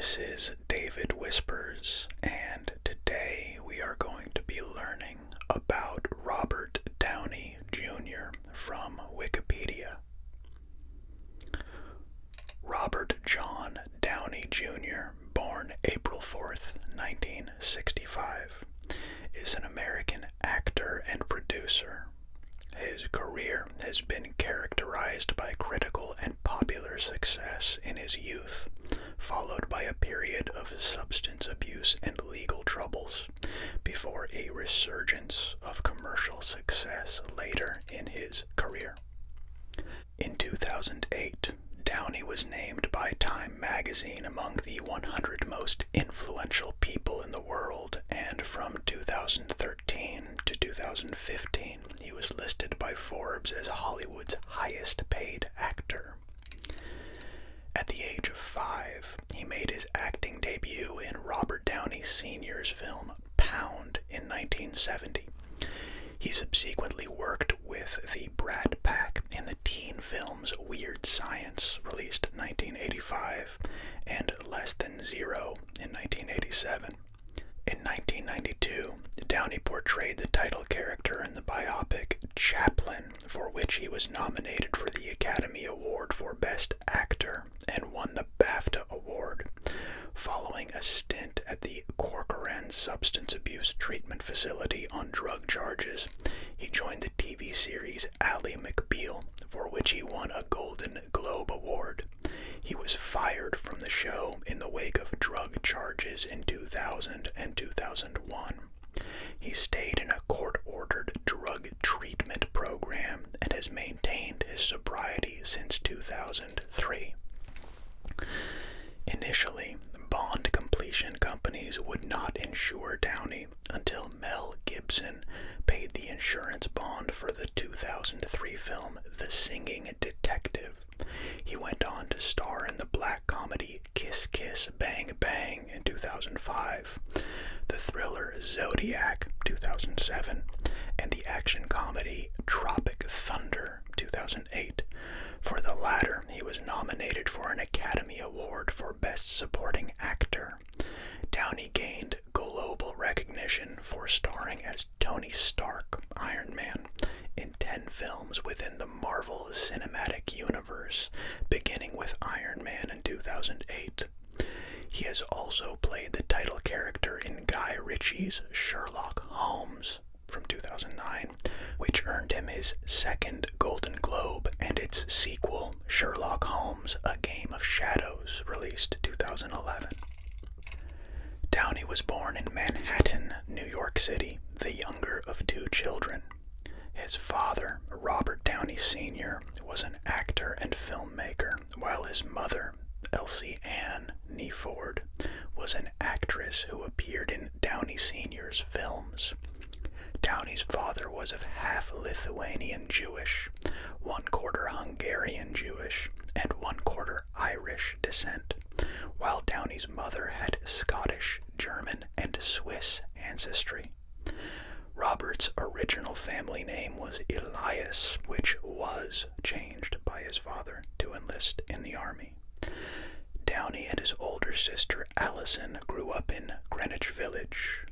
This is David Whispers, and today we are going to be learning about Robert Downey Jr. from Wikipedia. Robert John Downey Jr., born April 4th, 1965, is an American actor and producer. His career has been characterized by critical and popular success in his youth, followed by a period of substance abuse and legal troubles, before a resurgence of commercial success later in his career. In 2008, Downey was named by Time magazine among the 100 most influential people in the world, and from 2013 to 2015, he was listed by Forbes as Hollywood's highest paid actor. At the age of 5, he made his acting debut in Robert Downey Sr.'s film Pound in 1970. He subsequently worked with the Brat Pack in the teen films Weird Science, released in 1985, and Less Than Zero in 1987. In 1992, Downey portrayed the title character in the biopic Chaplin, for which he was nominated for the Academy Award for Best Actor and won the BAFTA Award. Following a stint at the Corcoran Substance Abuse Treatment Facility on drug charges, he joined the TV series Ally McBeal, for which he won a Golden Globe Award. He was fired from the show in the wake of drug charges in 2000 and 2001. He stayed in a court-ordered drug treatment program and has maintained his sobriety since 2003. Initially, bond completion companies would not insure Downey until Mel Gibson paid the insurance bond for the 2003 film The Singing Detective. He went on to star in the black comedy Kiss Kiss Bang Bang in 2005, the thriller Zodiac 2007, and the action comedy Tropic Thunder 2008. For the latter, he was nominated for an Academy Award for Best Supporting Actor. Downey gained global recognition for starring as Tony Stark, Iron Man, in 10 films within the Marvel Cinematic Universe, beginning with Iron Man in 2008. He has also played the title character in Guy Ritchie's Sherlock Holmes from 2009, which earned him his second Golden Globe, and its sequel, Sherlock Holmes: A Game of Shadows, released 2011. Downey was born in Manhattan, New York City, the younger of 2 children. His father, Robert Downey Sr., was an actor and filmmaker, while his mother, Elsie Ann Neeford, was an actress who appeared in Downey Sr.'s films. Downey's father was of half Lithuanian Jewish, 1/4 Hungarian Jewish, and 1/4 Irish descent, while Downey's mother had Scottish, German, and Swiss ancestry. Robert's original family name was Elias, which was changed by his father to enlist in the army. Downey and his older sister Allison grew up in Greenwich Village.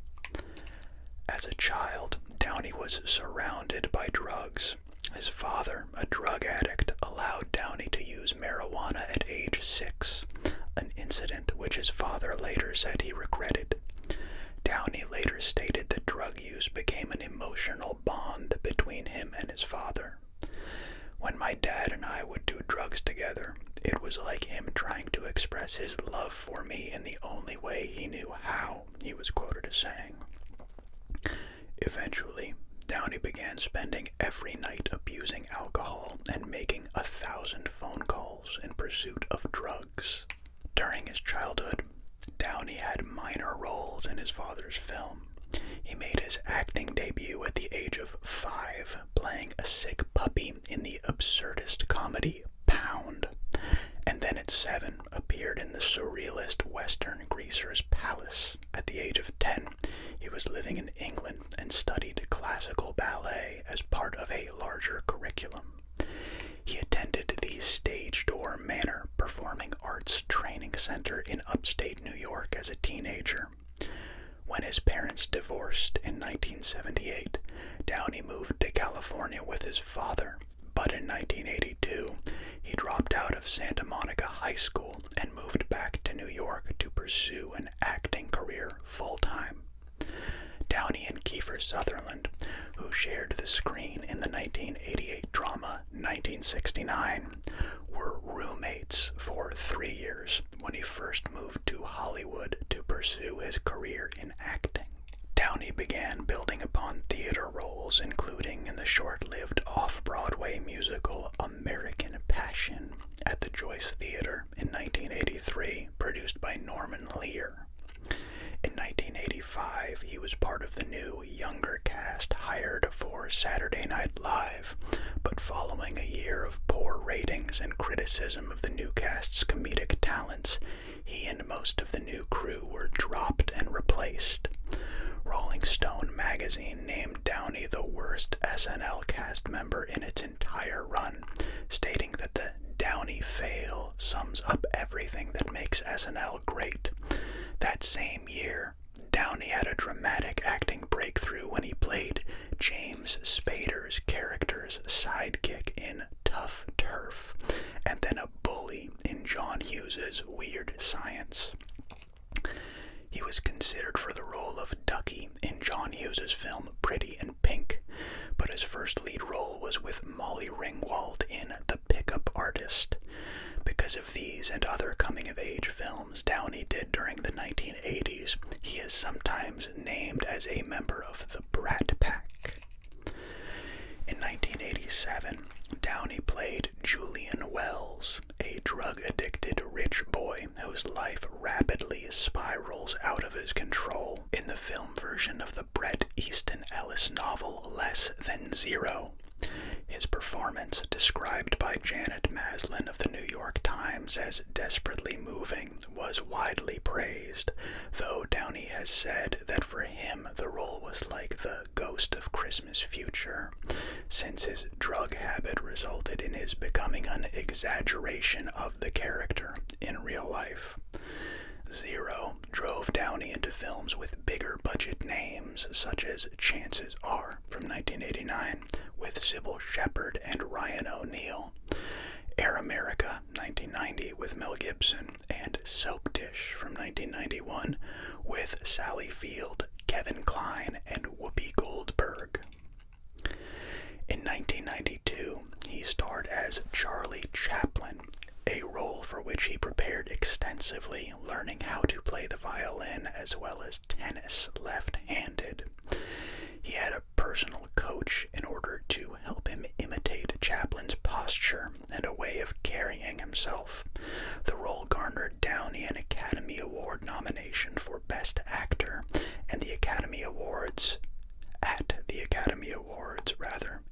As a child, Downey was surrounded by drugs. His father, a drug addict, allowed Downey to use marijuana at age 6, an incident which his father later said he regretted. Downey later stated that drug use became an emotional bond between him and his father. When my dad and I would do drugs together, it was like him trying to express his love for me in the only way he knew how, he was quoted as saying. Eventually, Downey began spending every night abusing alcohol and making 1,000 phone calls in pursuit of drugs. During his childhood, Downey had minor roles in his father's film. He made his acting debut at the age of 5, playing a sick puppy in the absurdist comedy Pound, and then at 7 appeared in the surrealist western Greaser's Palace. At the age of 10, he was living in England and studied classical ballet as part of a larger curriculum. He attended the Stage Door Manor Performing Arts Training center in upstate New York as a teenager. When his parents divorced in 1978, Downey moved to California with his father, but in 1982, he dropped out of Santa Monica High School and moved back to New York to pursue an acting career full-time. Downey and Kiefer Sutherland, who shared the screen in the 1988 drama 1969, were roommates for 3 years when he first moved to Hollywood to pursue his career in acting. Downey began building upon theater roles, including in the short-lived off-Broadway musical American Passion at the Joyce Theater in 1983, produced by Norman Lear. In 1985, he was part of the new, younger cast hired for Saturday Night Live, but following a year of poor ratings and criticism of the new cast's comedic talents, he and most of the new crew were dropped and replaced. Rolling Stone magazine named Downey the worst SNL cast member in its entire run, stating that the Downey fail sums up everything that makes SNL great. That same year, Downey had a dramatic acting breakthrough when he played James Spader's character's sidekick in Tough Turf, and then a bully in John Hughes's Weird Science. He was considered for the role of Ducky in John Hughes's film Pretty in Pink, but his first lead role was with Molly Ringwald in The Pickup Artist. Because of these and other coming-of-age films Downey did during the 1980s, he is sometimes named as a member of the Brat Pack. In 1987, Downey played Julian Wells, a drug-addicted rich boy whose life rapidly spirals out of his control in the film version of the Bret Easton Ellis novel Less Than Zero. His performance, described by Janet Maslin of the New York Times as desperately moving, was widely praised, though Downey has said that for him the role was like the Ghost of Christmas Future, since his drug habit resulted in his becoming an exaggeration of the character in real life. Zero drove Downey into films with bigger budget names such as Chances Are from 1989 with Sybil Shepherd and Ryan O'Neal, Air America 1990 with Mel Gibson, and Soap Dish from 1991 with Sally Field, Kevin Kline, and Whoopi Goldberg. In 1992, he starred as Charlie Chaplin, a role for which he prepared extensively, learning how to play the violin as well as tennis left-handed. He had a personal coach in order to help him imitate Chaplin's posture and a way of carrying himself. The role garnered Downey an Academy Award nomination for Best Actor and the Academy Awards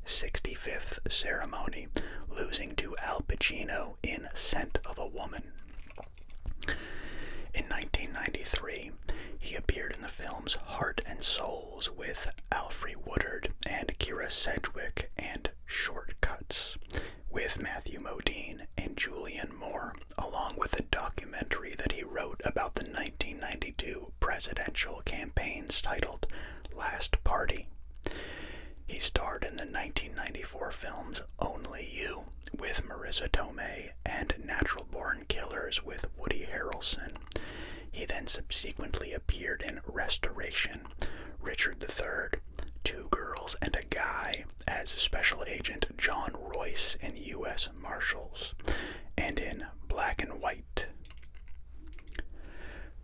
65th ceremony, losing to Al Pacino in Scent of a Woman. In 1993, he appeared in the films Heart and Souls with Alfre Woodard and Kira Sedgwick, and Shortcuts with Matthew Modine and Julianne Moore, along with a documentary that he wrote about the 1992 presidential campaigns titled Last Party. He starred in the 1994 films Only You with Marissa Tomei and Natural Born Killers with Woody Harrelson. He then subsequently appeared in Restoration, Richard III, Two Girls and a Guy as Special Agent John Royce in U.S. Marshals, and in Black and White.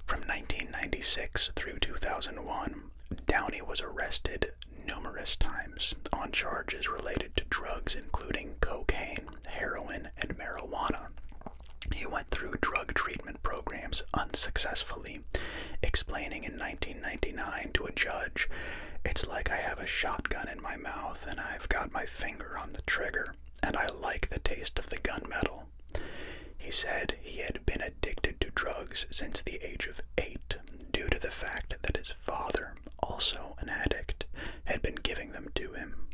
From 1996 through 2001, Downey was arrested numerous times on charges related to drugs including cocaine, heroin, and marijuana. He went through drug treatment programs unsuccessfully, explaining in 1999 to a judge, "It's like I have a shotgun in my mouth and I've got my finger on the trigger, and I like the taste of the gunmetal." He said he had been addicted to drugs since the age of 8 due to the fact that his father, also an addict, had been giving them to him.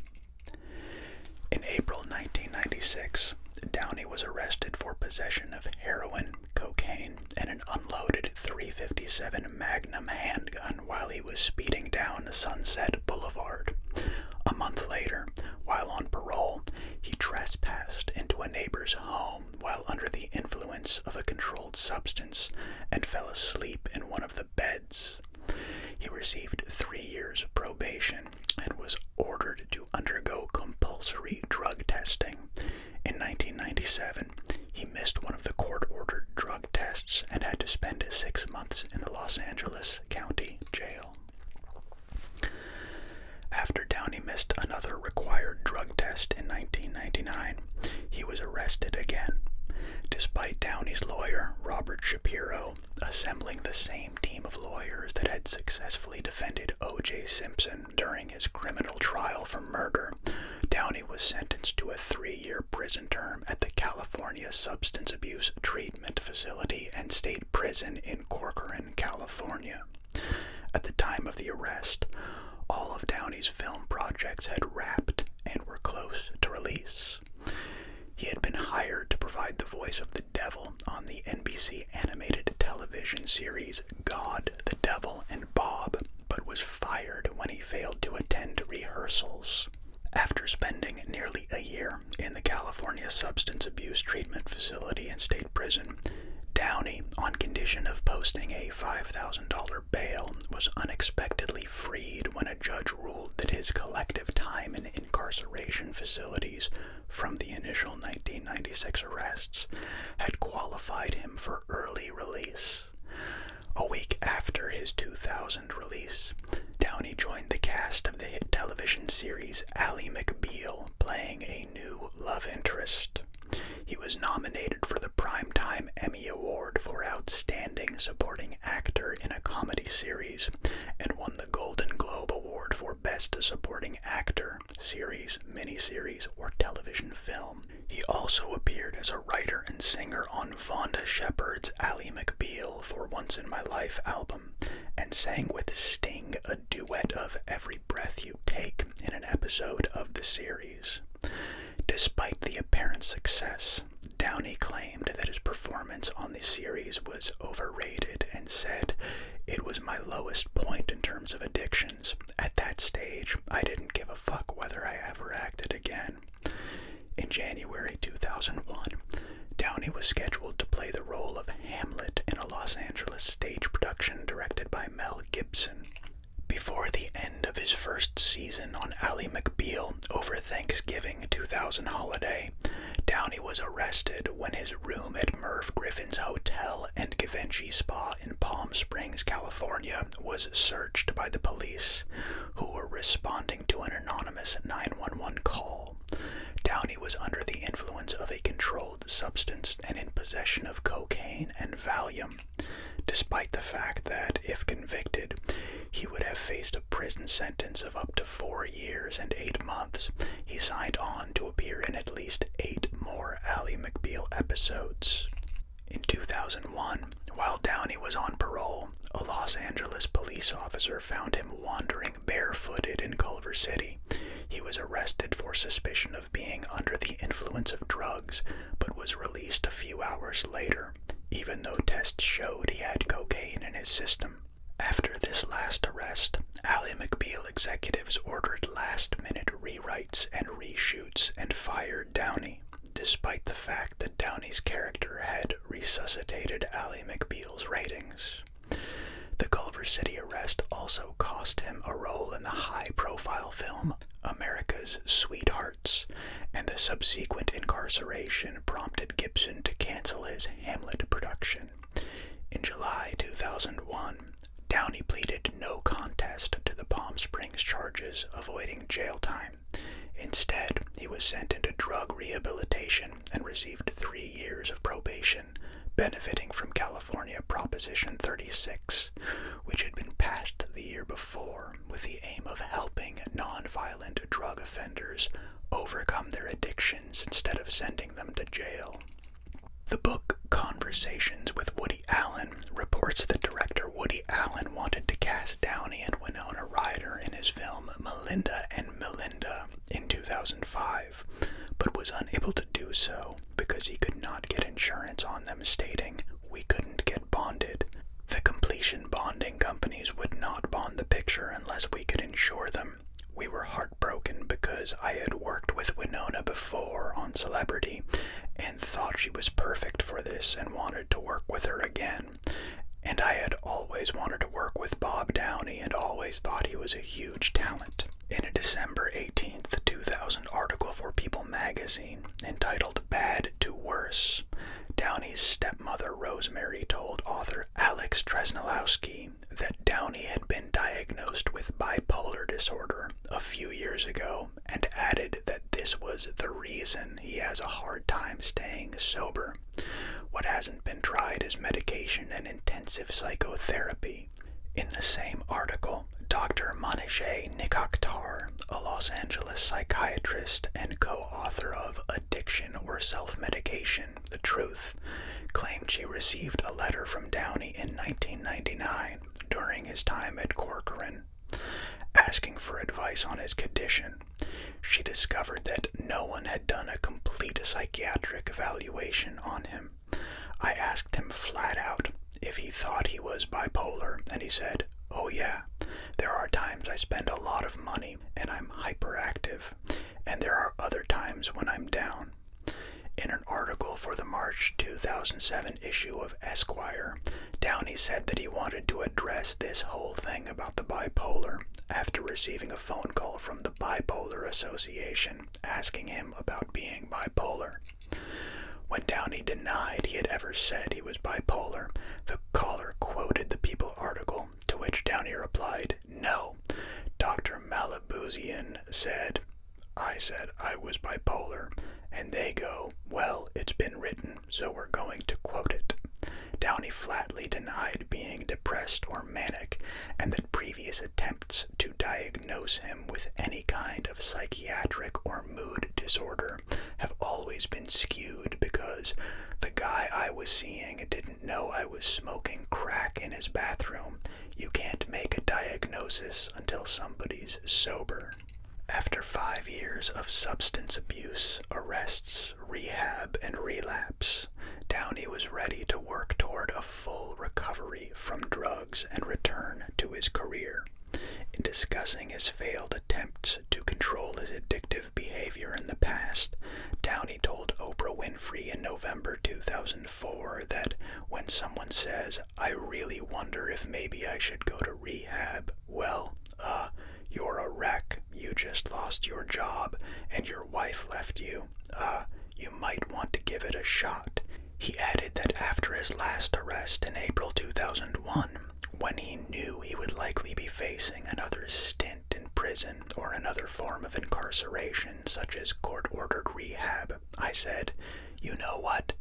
In April 1996, Downey was arrested for possession of heroin, cocaine, and an Shapiro, assembling the same team of lawyers that had successfully defended O.J. Simpson during his criminal trial for murder. Downey was sentenced to a 3-year prison term at the California Substance Abuse Treatment Facility and State Prison in Corcoran, California. At the time of the arrest, all of Downey's film projects had wrapped and were close to release. He had been hired to provide the voice of the devil on the NBC animated television series God, the Devil, and Bob, but was fired when he failed to attend rehearsals. After spending nearly a year in the California Substance Abuse Treatment Facility and State Prison, Downey, on condition of posting a $5,000 bail, was unexpectedly freed when a judge ruled that his collective time in incarceration facilities from the initial 1996 arrests had qualified him for early release. A week after his 2000 release, Downey joined the cast of the hit television series Ally McBeal, playing a new love interest. He was nominated for the Primetime Emmy Award for Outstanding Supporting Actor in a Comedy Series and won the Golden Globe Award for Best Supporting Actor, Series, Miniseries, or Television Film. He also appeared as a writer and singer on Vonda Shepard's Ally McBeal for Once in My Life album, and sang with Sting a duet of Every Breath You Take in an episode of the series. Despite the apparent success, Downey claimed that his performance on the series was overrated and said, "It was my lowest point in terms of addictions. At that stage, I didn't give a fuck whether I ever acted again." In January 2001, Downey was scheduled to play the role of Hamlet in a Los Angeles stage production directed by Mel Gibson. Before the end of his first season on Ally McBeal over Thanksgiving 2000 holiday, Downey was arrested when his room at Merv Griffin's Hotel and Givenchy Spa in Palm Springs, California, was searched by the police, who were responding to an anonymous 911 call. Downey was under the influence of a controlled substance and in possession of cocaine and Valium, despite the fact that, if convicted, he would have faced a prison sentence of up to 4 years and 8 months. He signed on to appear in at least 8 more Ally McBeal episodes. In 2001, while Downey was on parole, a Los Angeles police officer found him wandering barefooted in Culver City. He was arrested for suspicion of being under the influence of drugs, but was released a few hours later, even though tests showed he had cocaine in his system. After this last arrest, Ally McBeal executives ordered last-minute rewrites and reshoots and fired Downey, despite the fact that Downey's character had resuscitated Ally McBeal's ratings. The Culver City arrest also cost him a role in the high-profile film America's Sweethearts, and the subsequent incarceration prompted Gibson to cancel his Hamlet production. In July 2001, Downey pleaded no contest to the Palm Springs charges, avoiding jail time. Instead, he was sent into drug rehabilitation and received 3 years of probation, benefiting from California Proposition 36, which had been passed the year before with the aim of helping non-violent drug offenders overcome their addictions instead of sending them to jail. The book Conversations with Woody Allen reports that director Woody Allen wanted to cast Downey and Winona Ryder in his film Melinda and Melinda in 2005, but was unable to do so because he could not get insurance on them, stating, "We couldn't get bonded. The completion bonding companies would not bond the picture unless we could insure them. We were heartbroken because I had worked with Winona before on Celebrity and thought she was perfect for this and wanted to work with her again. And I had always wanted to work with Bob Downey and always thought he was a huge talent." In a December 18th, 2000 article for People magazine entitled Bad to Worse, Downey's stepmother Rosemary told author Alex Tresnalowski that Downey had been diagnosed with bipolar disorder a few years ago and added that this was the reason he has a hard time staying sober. What hasn't been tried is medication intensive psychotherapy. In the same article, Dr. Manijeh Nikakhtar, a Los Angeles psychiatrist and co-author of Addiction or Self-Medication, The Truth, claimed she received a letter from Downey in 1999 during his time at Corcoran, asking for advice on his condition. She discovered that no one had done a complete psychiatric evaluation on him. I asked him flat out if he thought he was bipolar, and he said, "Oh yeah, there are times I spend a lot of money and I'm hyperactive, and there are other times when I'm down." In an article for the March 2007 issue of Esquire, Downey said that he wanted to address this whole thing about the bipolar after receiving a phone call from the Bipolar Association asking him about being bipolar. When Downey denied he had ever said he was bipolar, the caller quoted the People article, to which Downey replied, "No, Dr. Malabuzian said, I said I was bipolar, and they go, well, it's been written, so we're going to quote it." Downey flatly denied being depressed or manic, and that previous attempts to diagnose him with any kind of psychiatric or mood disorder have always been skewed because the guy I was seeing didn't know I was smoking crack in his bathroom. You can't make a diagnosis until somebody's sober. After 5 years of substance abuse, arrests, rehab, and relapse, Downey was ready to work toward a full recovery from drugs and return to his career. In discussing his failed attempts to control his addictive behavior in the past, Downey told Oprah Winfrey in November 2004 that when someone says, "I really wonder if maybe I should go to rehab," well, you're a wreck, you just lost your job, and your wife left you, you might want to give it a shot. He added that after his last arrest in April 2001, when he knew he would likely be facing another stint in prison or another form of incarceration such as court-ordered rehab, I said, "You know what?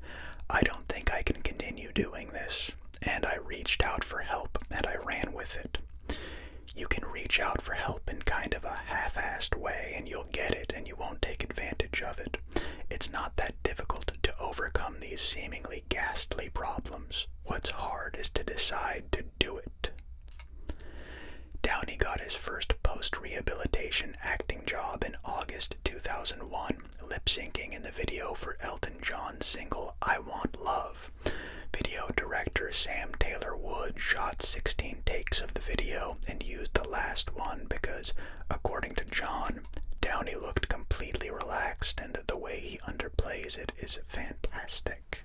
I don't think I can continue doing this," and I reached out for help and I ran with it. You can reach out for help in kind of a half-assed way and you'll get it and you won't take advantage of it. It's not that difficult to overcome these seemingly ghastly problems. What's hard is to decide to do it. Downey got his first post-rehabilitation acting job in August 2001, lip-syncing in the video for Elton John's single I Want Love. Video director Sam Taylor Wood shot 16 takes of the video and used the last one because, according to John, Downey looked completely relaxed and the way he underplays it is fantastic.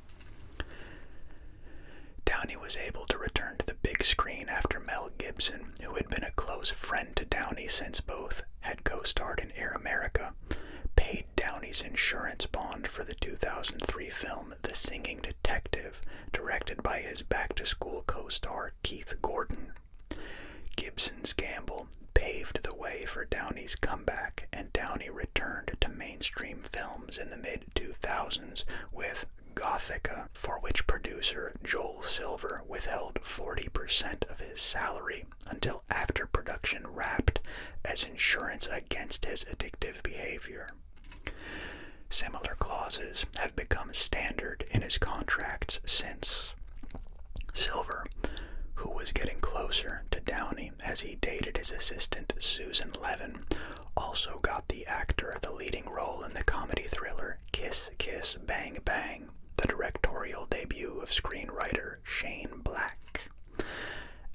Downey was able to return to the big screen after Mel Gibson, who had been a close friend to Downey since both had co-starred in Air America, paid Downey's insurance bond for the 2003 film The Singing Detective, directed by his back-to-school co-star Keith Gordon. Gibson's gamble paved the way for Downey's comeback, and Downey returned to mainstream films in the mid-2000s with Gothica, for which producer Joel Silver withheld 40% of his salary until after production wrapped as insurance against his addictive behavior. Similar clauses have become standard in his contracts since. Silver, who was getting closer to Downey as he dated his assistant Susan Levin, also got the actor the leading role in the comedy thriller Kiss Kiss Bang Bang, the directorial debut of screenwriter Shane Black.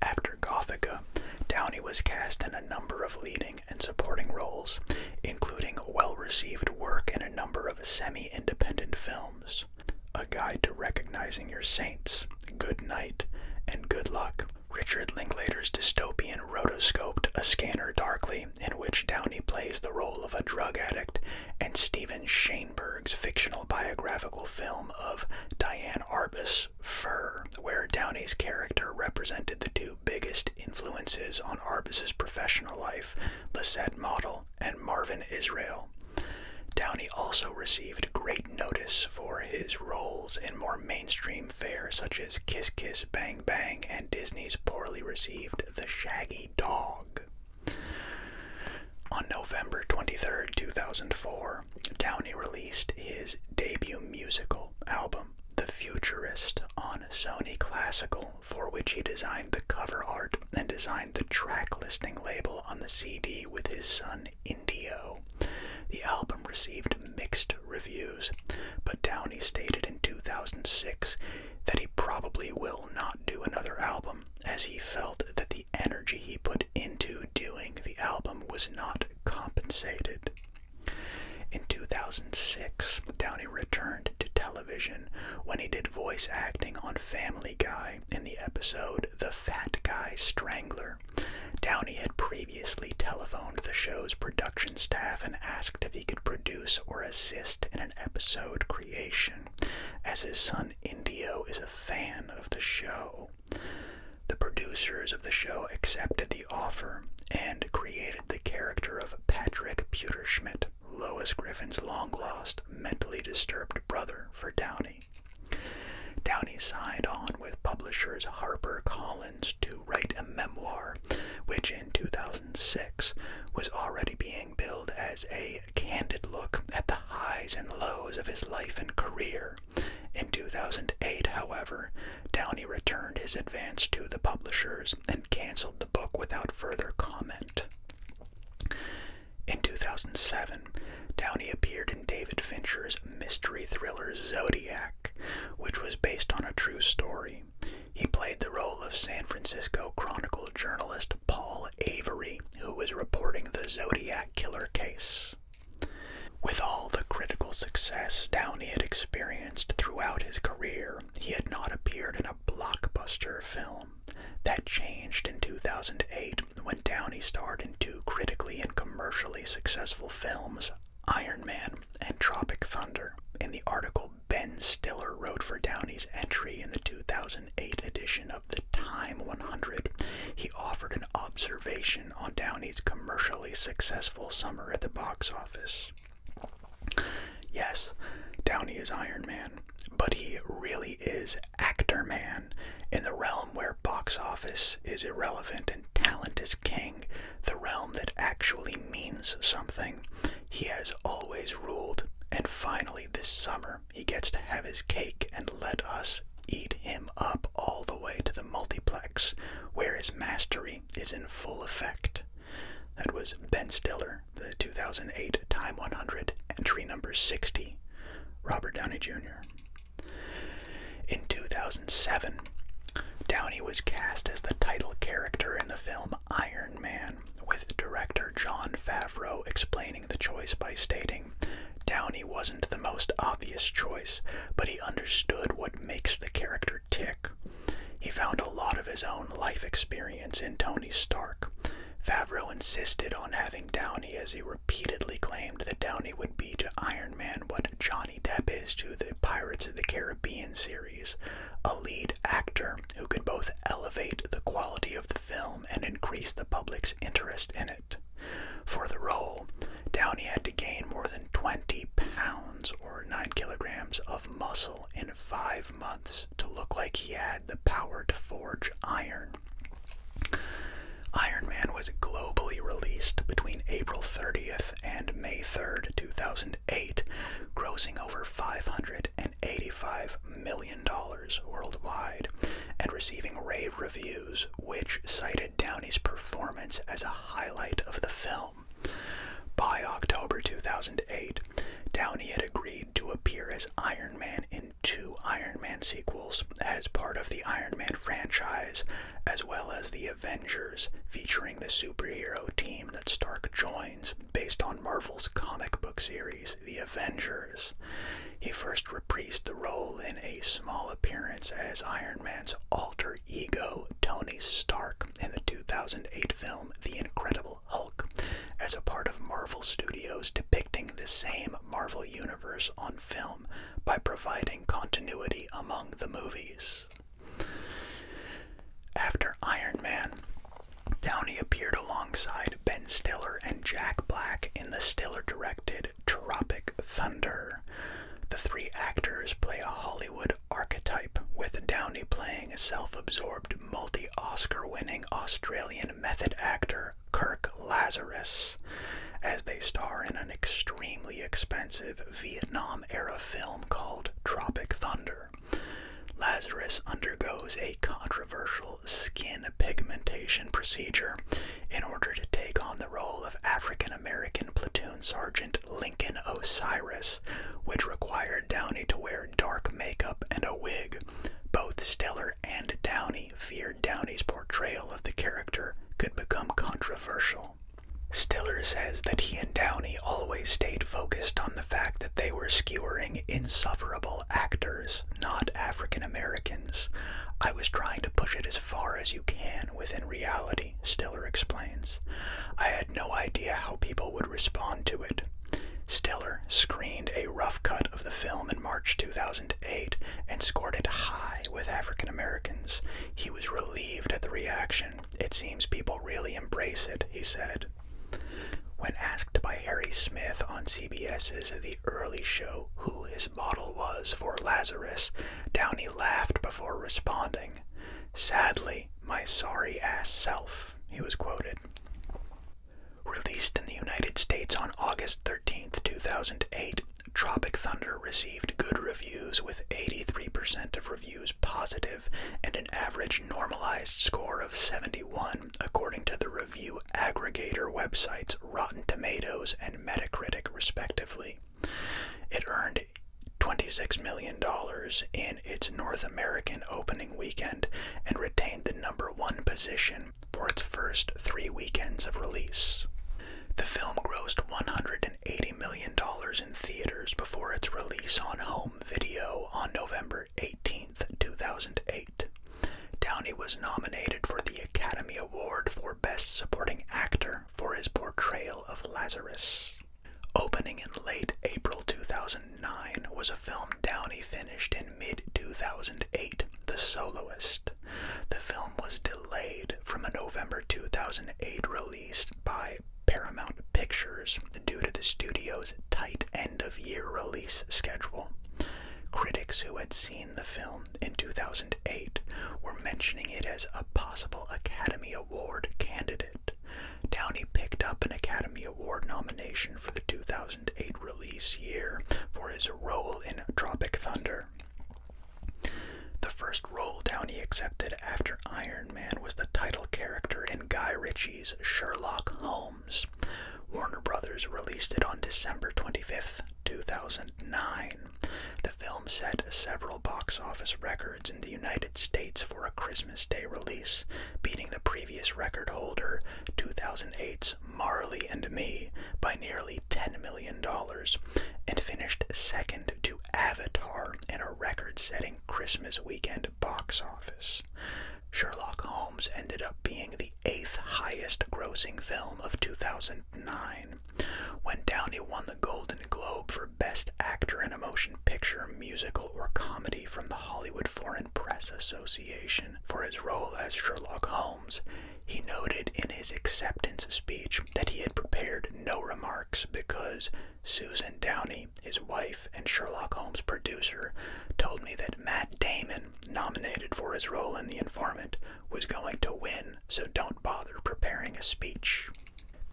After Gothica, Downey was cast in a number of leading and supporting roles, including well-received work in a number of semi-independent films. A Guide to Recognizing Your Saints, Good Night, and Good Luck. Richard Linklater's dystopian Rotoscoped A Scanner Darkly, in which Downey plays the role of a drug addict, and Steven Shainberg's fictional biographical film of Diane Arbus, Fur, where Downey's character represented the two biggest influences on Arbus's professional life, Lisette Model and Marvin Israel. Downey also received great notice for his roles in more mainstream fare such as Kiss Kiss Bang Bang and Disney's poorly received The Shaggy Dog. On November 23, 2004, Downey released his debut musical album, The Futurist, on Sony Classical, for which he designed the cover art and designed the track listing label on the CD with his son Indio. The album received mixed reviews, but Downey stated in 2006 that he probably will not do another album, as he felt that the energy he put into doing the album was not compensated. In 2006, Downey returned to television when he did voice acting on Family Guy in the episode The Fat Guy Strangler. Downey had previously telephoned the show's production staff and asked if he could produce or assist in an episode creation, as his son Indio is a fan of the show. The producers of the show accepted the offer and created the character of Patrick Pewterschmidt, Lois Griffin's long-lost, mentally disturbed brother, for Downey. Downey signed on with publishers HarperCollins to write a memoir, which in 2006 was already being billed as a candid look at the highs and lows of his life and career. In 2008, however, Downey returned his advance to the publishers and canceled the book without further comment. In 2007, Downey appeared in David Fincher's mystery thriller Zodiac, which was based on a true story. He played the role of San Francisco Chronicle journalist Paul Avery, who was reporting the Zodiac killer case. With all the critical success Downey had experienced throughout his career, he had not appeared in a blockbuster film. That changed in 2008 when Downey starred in two critically and commercially successful films, Iron Man and Tropic Thunder. In the article Ben Stiller wrote for Downey's entry in the 2008 edition of the Time 100, he offered an observation on Downey's commercially successful summer at the box office. Yes, Downey is Iron Man, but he really is Actor Man. In the realm where box office is irrelevant and talent is king, the realm that actually means something, he has always ruled, and finally this summer he gets to have his cake and let us eat him up all the way to the multiplex, where his mastery is in full effect. That was Ben Stiller, the 2008 Time 100, entry number 60, Robert Downey Jr. In 2007, Downey was cast as the title character in the film Iron Man, with director Jon Favreau explaining the choice by stating, "Downey wasn't the most obvious choice, but he understood what makes the character tick. He found a lot of his own life experience in Tony Stark." Favreau insisted on having Downey, as he repeatedly claimed that Downey would be to Iron Man what Johnny Depp is to the Pirates of the Caribbean series, a lead actor who could both elevate the quality of the film and increase the public's interest in it. For the role, Downey had to gain more than 20 pounds, or 9 kilograms, of muscle in 5 months to look like he had the power to forge iron. Iron Man was globally released between April 30th and May 3rd, 2008, grossing over $585 million worldwide, and receiving rave reviews, which cited Downey's performance as a highlight of the film. By October 2008, Downey had agreed to appear as Iron Man in 2 Iron Man sequels as part of the Iron Man franchise, as well as the Avengers, featuring the superhero team that Stark joins based on Marvel's comic book series, The Avengers. He first reprised the role in a small appearance as Iron Man's alter ego, Tony Stark, in the 2008 film The Incredible Hulk, as a part of Marvel Studios depicting the same Marvel universe on film by providing continuity among the movies. After Iron Man, Downey appeared alongside Ben Stiller and Jack Black in the Stiller-directed Tropic playing self-absorbed multi-Oscar-winning Australian method actor Kirk Lazarus, as they star in an extremely expensive Vietnam-era film called Tropic Thunder. Lazarus undergoes a controversial skin pigmentation procedure in order to take on the role of African-American platoon sergeant Lincoln Osiris, which required Downey to wear dark makeup and a wig. Both Stiller and Downey feared Downey's portrayal of the character could become controversial. Stiller says that he and Downey always stayed focused on the fact that they were skewering insufferable actors, not African Americans. I was trying to push it as far as you can within reality, Stiller explains. I had no idea how people would respond to it. Stiller screened a rough cut of the film in March 2008 and scored it high with African Americans. He was relieved at the reaction. It seems people really embrace it, he said. When asked by Harry Smith on CBS's The Early Show who his model was for Lazarus, Downey laughed before responding. "Sadly, my sorry-ass self," he was quoted. Released in the United States on August 13th, 2008, Tropic Thunder received good reviews with 83% of reviews positive and an average normalized score of 71, according to the review aggregator websites Rotten Tomatoes and Metacritic, respectively. It earned $26 million in its North American opening weekend and retained the #1 position for its first 3 weekends of release. The film grossed $180 million in theaters before its release on home video on November 18th, 2008. Downey was nominated for the Academy Award for Best Supporting Actor for his portrayal of Lazarus. Opening in late April 2009 was a film Downey finished in mid-2008, The Soloist. The film was delayed from a November 2008 release by Paramount Pictures due to the studio's tight end-of-year release schedule. Critics who had seen the film in 2008 were mentioning it as a possible Academy Award candidate. Downey picked up an Academy Award nomination for the 2008 release year for his role in Tropic Thunder. The first role Downey accepted after Iron Man was the title character in Guy Ritchie's Sherlock Holmes. Warner Brothers released it on December 25th, 2009. The film set several box office records in the United States for a Christmas Day release, beating the previous record holder, 2008's Marley and Me, by nearly $10 million, and finished second to Avatar in a record-setting Christmas weekend box office. Sherlock Holmes ended up being the 8th highest grossing film of 2009. When Downey won the Golden Globe for Best Actor in a Motion Picture, Musical, or Comedy from the Hollywood Foreign Press Association for his role as Sherlock Holmes, he noted in his acceptance speech that he had prepared no remarks because Susan Downey, his wife and Sherlock Holmes producer, told me that Matt Damon, nominated for his role in The Informant, was going to win, so don't bother preparing a speech.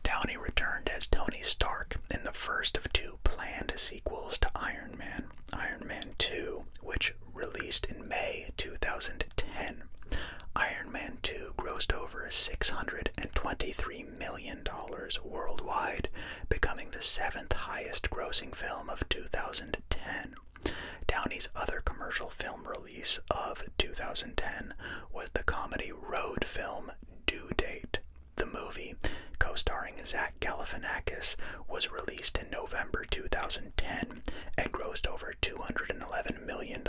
Downey returned as Tony Stark in the first of 2 planned sequels to Iron Man, Iron Man 2, which released in May 2010. Iron Man 2 grossed over $623 million worldwide, becoming the 7th highest grossing film of 2010. Downey's other commercial film release of 2010 was the comedy road film Due Date. The movie, co-starring Zach Galifianakis, was released in November 2010 and grossed over $211 million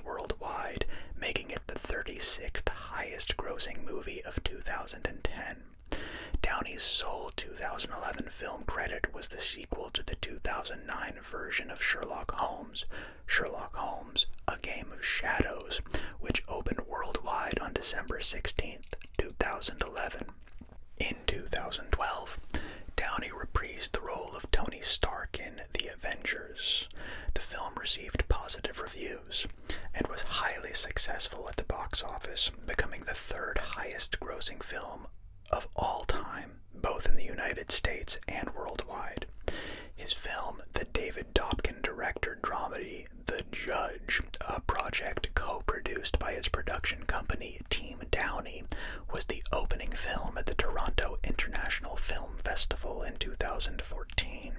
worldwide, making it the 36th highest grossing movie of 2010. Downey's sole 2011 film credit was the sequel to the 2009 version of Sherlock Holmes, A Game of Shadows, which opened worldwide on December 16th, 2011. In 2012, Downey reprised the role of Tony Stark in The Avengers. The film received positive reviews and was highly successful at the box office. office, becoming the third highest grossing film of all time, both in the United States and worldwide. His film, the David Dobkin director dramedy The Judge, a project co-produced by his production company Team Downey, was the opening film at the Toronto International Film Festival in 2014.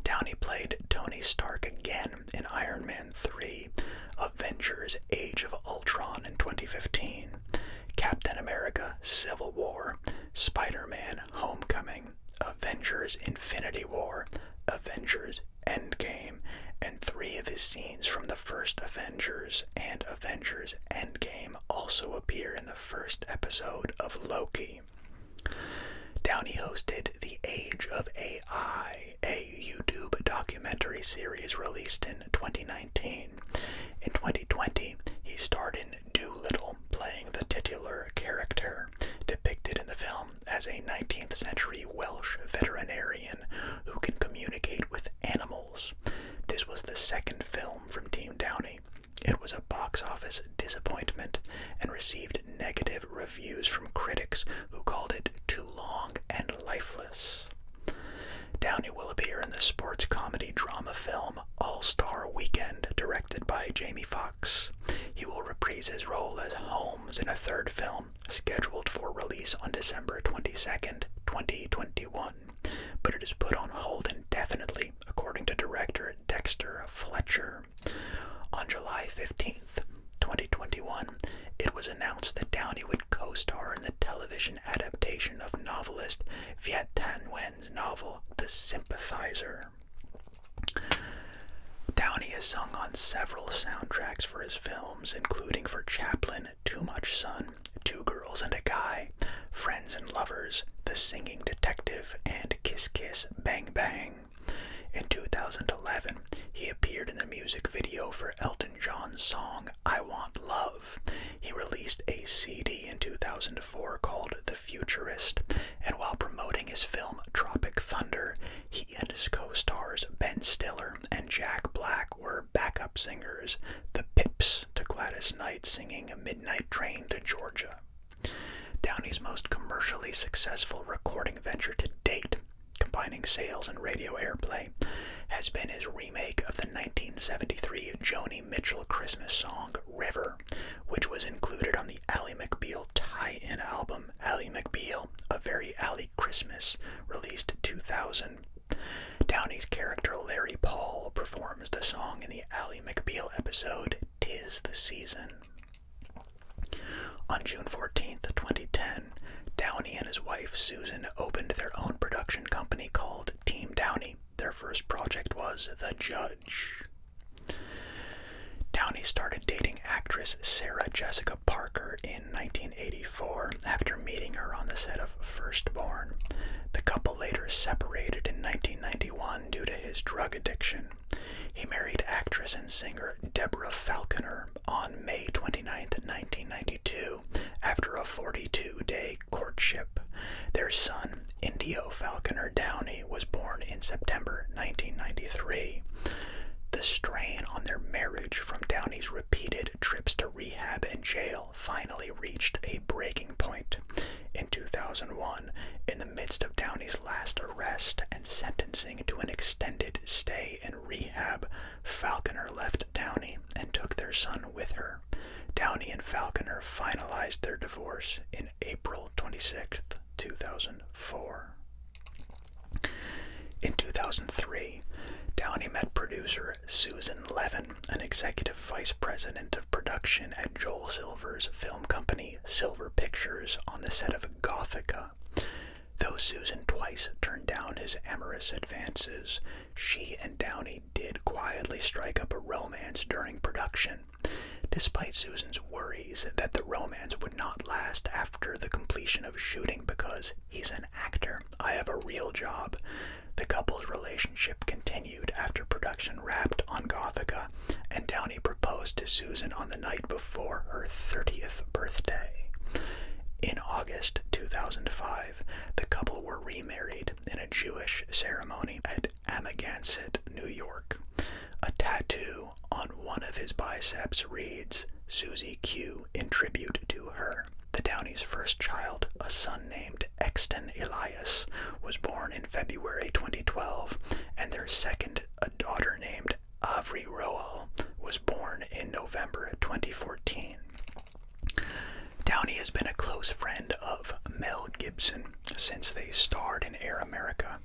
Downey played Tony Stark again in Iron Man 3, Avengers Age of Ultron in 2015, Captain America Civil War, Spider-Man Homecoming, Avengers Infinity War, Avengers Endgame, and 3 of his scenes from the first Avengers and Avengers Endgame also appear in the first episode of Loki. Downey hosted The Age of AI, a YouTube documentary series released in 2019. In 2020, he starred in Doolittle, playing the titular character, depicted in the film as a 19th century Welsh veterinarian who can communicate with animals. This was the second film from Team Downey. It was a box office disappointment and received negative reviews from critics who called it too long and lifeless. Downey will appear in the sports comedy drama film All-Star Weekend, directed by Jamie Foxx. He will reprise his role as Holmes in a third film, scheduled for release on December 22nd, 2021, but it is put on hold indefinitely, according to director Dexter Fletcher. On July 15th, 2021, it was announced that Downey would co-star in the television adaptation of novelist Viet Thanh Nguyen's novel The Sympathizer. Downey has sung on several soundtracks for his films, including for Chaplin, Too Much Sun, Two Girls and a Guy, Friends and Lovers, The Singing Detective, and Kiss Kiss Bang Bang. In 2011, he appeared in the music video for Elton John's song I Want Love. He released a CD in 2004 called The Futurist, and while promoting his film Tropic Thunder, he and his co-stars Ben Stiller and Jack Black were backup singers, the Pips to Gladys Knight singing Midnight Train to Georgia. Downey's most commercially successful recording venture to date, combining sales and radio airplay, has been his remake of the 1973 Joni Mitchell Christmas song River, which was included on the Ally McBeal tie-in album Ally McBeal, A Very Ally Christmas, released 2000. Downey's character Larry Paul performs the song in the Ally McBeal episode 'Tis the Season. On June 14th, 2010, Downey and his wife Susan opened their own production company called Team Downey. Their first project was The Judge. Downey started dating actress Sarah Jessica Parker in 1984 after meeting her on the set of Firstborn. The couple later separated in 1991 due to his drug addiction. He married actress and singer Deborah Falconer on May 29, 1992, after a 42-day courtship. Their son, Indio Falconer Downey, was born in September 1993. The strain on their marriage from Downey's repeated trips to rehab and jail finally reached a breaking point. In 2001, in the midst of Downey's last arrest and sentencing to an extended stay in rehab, Falconer left Downey and took their son with her. Downey and Falconer finalized their divorce in April 26, 2004. In 2003, Downey met producer Susan Levin, an executive vice president of production at Joel Silver's film company Silver Pictures, on the set of Gothica. Though Susan twice turned down his amorous advances, she and Downey did quietly strike up a romance during production. Despite Susan's worries that the romance would not last after the completion of shooting because he's an actor, I have a real job, the couple's relationship continued after production wrapped on Gothica, and Downey proposed to Susan on the night before her 30th birthday. In August 2005, the couple were remarried in a Jewish ceremony at Amagansett, New York. A tattoo on one of his biceps reads, Susie Q, in tribute to first child, a son named Exton Elias, was born in February 2012, and their second, a daughter named Avri Roal, was born in November 2014. Downey has been a close friend of Mel Gibson since they starred in Air America.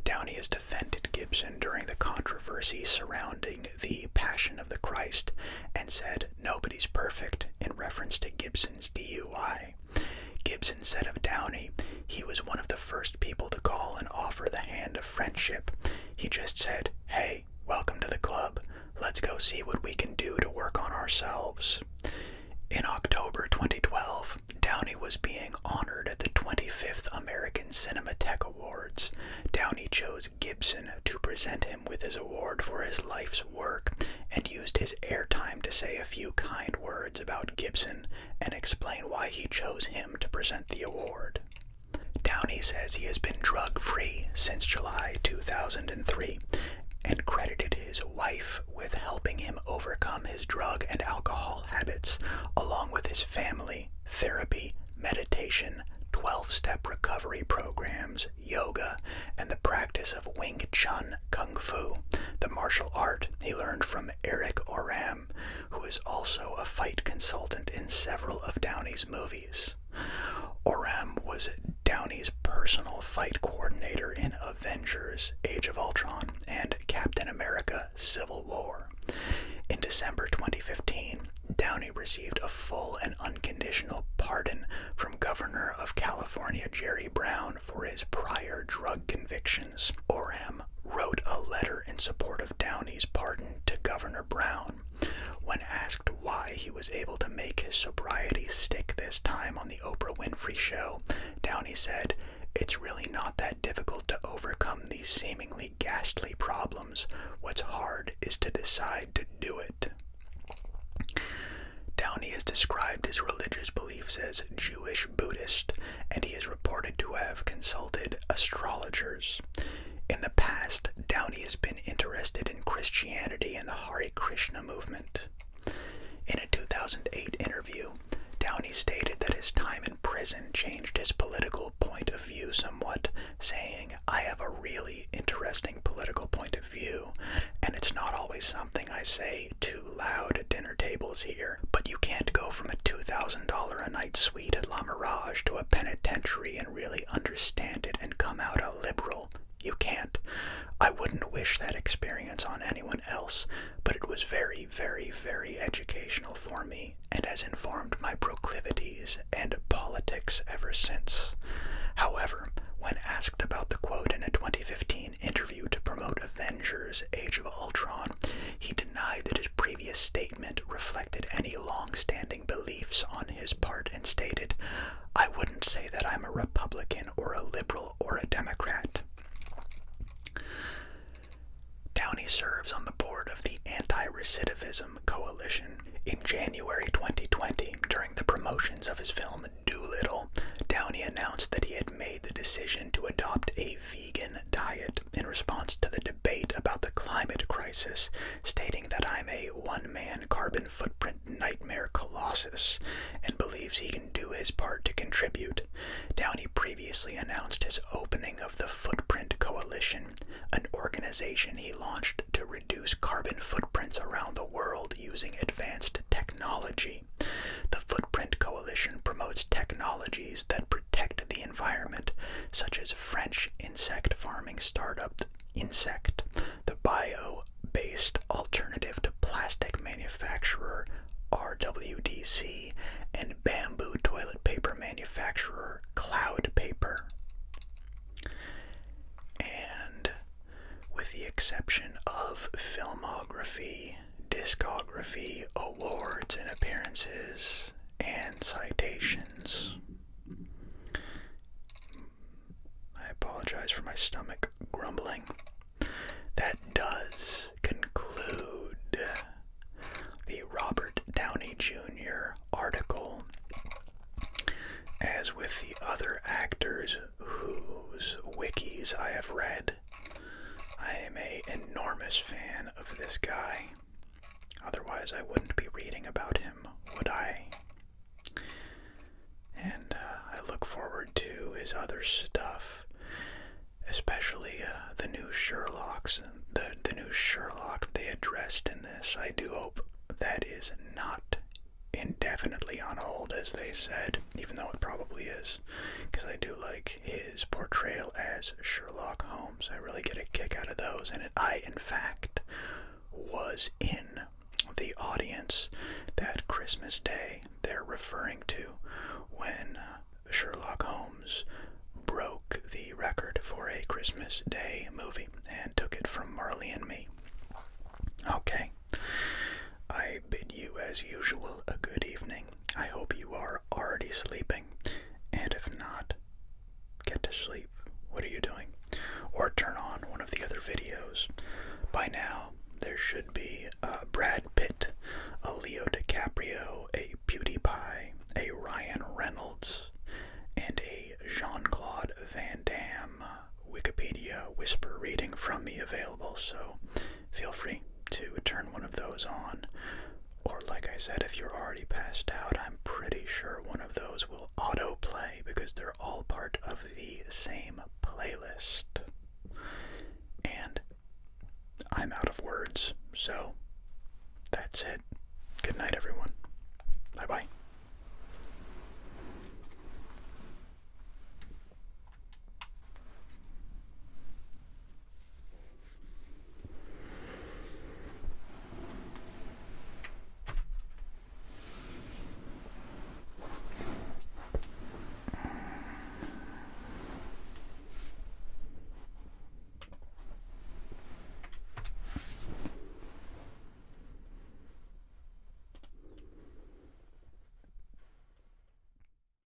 Downey has defended Gibson during the controversy surrounding the Passion of the Christ and said, "Nobody's perfect," in reference to Gibson's DUI. Gibson said of Downey, "He was one of the first people to call and offer the hand of friendship. He just said, 'Hey, welcome to the club. Let's go see what we can do to work on ourselves.'" In October 2012, Downey was being honored at the 25th American Cinematheque Awards. Downey chose Gibson to present him with his award for his life's work and used his airtime to say a few kind words about Gibson and explain why he chose him to present the award. Downey says he has been drug-free since July 2003 and credited his wife with helping him overcome his drug and alcohol habits, along with his family, therapy, meditation, 12-step recovery programs, yoga, and the practice of Wing Chun Kung Fu, the martial art he learned from Eric Oram, who is also a fight consultant in several of Downey's movies. Oram was Downey's personal fight coordinator in Avengers: Age of Ultron and Captain America: Civil War. In December 2015, Downey received a full and unconditional pardon from Governor of California Jerry Brown for his prior drug convictions. Oram wrote a letter in support of Downey's pardon to Governor Brown. When asked why he was able to make his sobriety stick this time on the Oprah Winfrey Show, Downey said, "It's really not that difficult to overcome these seemingly ghastly problems. What's hard is to decide to do it." Downey has described his religious beliefs as Jewish Buddhist, and he is reported to have consulted astrologers. In the past, Downey has been interested in Christianity and the Hare Krishna movement. In a 2008 interview, Downey stated that his time in prison changed his political point of view somewhat, saying, "I have a really interesting political point of view, and it's not always something I say too loud at dinner tables here, but you can't go from a $2,000 a night suite at La Mirage to a penitentiary and really understand it and come out a liberal. You can't. I wouldn't wish that experience on anyone else, but it was very, very, very educational for me and has informed my proclivities and politics ever since." However, when asked about the quote in a 2015 interview to promote Avengers: Age of Ultron, he denied that his previous statement reflected any long-standing beliefs on his part and stated, "I wouldn't say that I'm a Republican or a liberal or a Democrat." Downey serves on the board of the Anti-Recidivism Coalition. In January 2020, during the promotions of his film Doolittle, Downey announced that he had made the decision to adopt a vegan diet in response to the debate about the climate crisis, stating that "I'm a one-man carbon footprint nightmare colossus," and believes he can do his part to contribute. Downey previously announced his opening of the Footprint Coalition, an organization he launched to reduce carbon footprints around the world using advanced technology. The Footprint Coalition promotes technologies that protect the environment, such as French insect farming startup Insect, the bio-based alternative to plastic manufacturer RWDC, and bamboo toilet paper manufacturer Cloud Paper. And with the exception of filmography, discography, awards and appearances, and citations, I apologize for my stomach grumbling. That does conclude the Robert Downey Jr. article. As with the other actors whose wikis I have read, I am an enormous fan of this guy. Otherwise, I wouldn't be reading about him, would I? And I his other stuff, especially the new Sherlocks, the new Sherlock they addressed in this. I do hope that is not indefinitely on hold, as they said, even though it probably is, because I do like his portrayal as Sherlock Holmes. I really get a kick out of those, and I, in fact, was in the audience that Christmas Day they're referring to when Sherlock Holmes broke the record for a Christmas Day movie and took it from Marley and Me. Okay, I bid you, as usual, a good evening. I hope you are already sleeping, and if not, get to sleep. What are you doing? Or turn on one of the other videos. By now, there should be Brad Pitt, a Leo DiCaprio, a PewDiePie, a Ryan Reynolds, and a Jean-Claude Van Damme Wikipedia whisper reading from me available, so feel free to turn one of those on. Or like I said, if you're already passed out, I'm pretty sure one of those will autoplay because they're all part of the same playlist. And I'm out of words, so that's it. Good night, everyone. Bye-bye.